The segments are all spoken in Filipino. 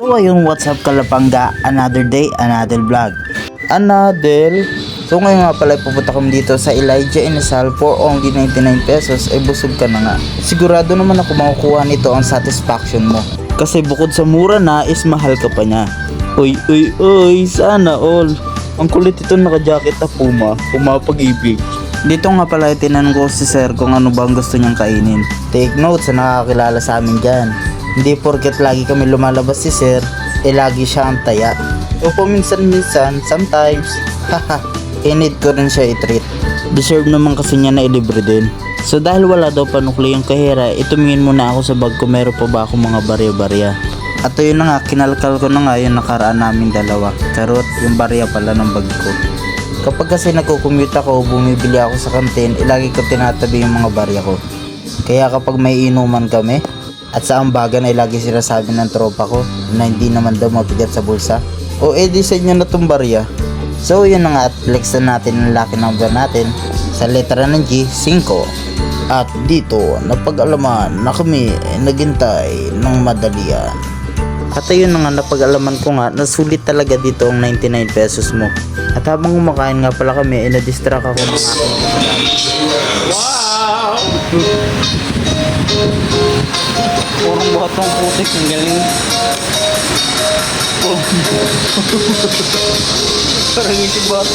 So ayun, what's up Kalapanga, another day, another vlog. So ngayon nga pala pupunta kami dito sa Elijah Inasal for only 99 pesos ay busog ka na nga. Sigurado naman ako makukuha nito ang satisfaction mo. Kasi bukod sa mura na is mahal ka pa niya. Uy, sana all. Ang kulit ito naka-jacket na Puma Pag-ibig. Dito nga pala tinanong ko si sir kung ano bang gusto niyang kainin. Take note sa nakakilala sa amin dyan. Hindi porket lagi kami lumalabas si sir, lagi siya ang taya. O paminsan-minsan, sometimes, haha, need ko rin siya i-treat. Deserve naman kasi niya na ilibre din. So dahil wala daw panukli yung kahera, itumingin muna ako sa bag ko meron pa ba akong mga barya-barya. At yun na nga, kinalkal ko na nga yung nakaraan namin dalawa. Charot, yung barya pala ng bag ko. Kapag kasi nagko-commute ako, bumibili ako sa kantin, lagi ko tinatabi yung mga barya ko. Kaya kapag may inuman kami, at sa ambagan ay lagi sinasabi ng tropa ko na hindi naman daw mabigat sa bulsa. O edi sa inyo na tong barya. So yun na nga, at flex na natin ang lucky number natin sa letra ng G, 5. At dito, napag-alaman na kami naghintay ng madalian. At ayun na nga, napag-alaman ko nga na sulit talaga dito ang 99 pesos mo. At habang kumakain nga pala kami, na-distract ako ng aking Wow! Purong buhat ng putik, ang galing. Parang isibat.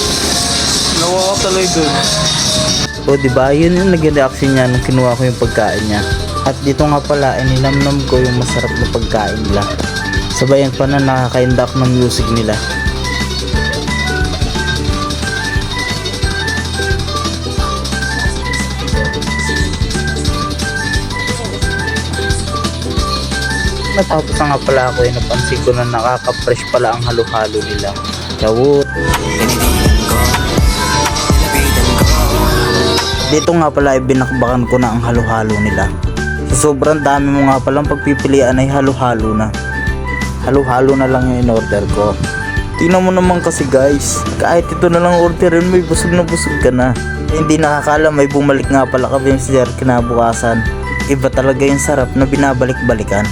Nawa ka tuloy dun. O diba, yun yung naging reaction niya nung kinuha ko yung pagkain niya. At dito nga pala, nilamnam ko yung masarap na pagkain nila. Sabayan pa na nakakaindak ng music nila. Matapos na nga pala ako, napansin ko na nakaka-fresh pala ang halo-halo nila. Chawot! Dito nga pala ay binakbakan ko na ang halo-halo nila. Sa sobrang dami mo nga palang pagpipilian ay halo-halo na. Halo-halo na lang yung in-order ko. Tingnan mo naman kasi guys, kahit ito na lang orderin mo, busog na busog ka na. Hindi nakakala may bumalik nga pala kami si sir kinabukasan. Iba talaga yung sarap na binabalik-balikan.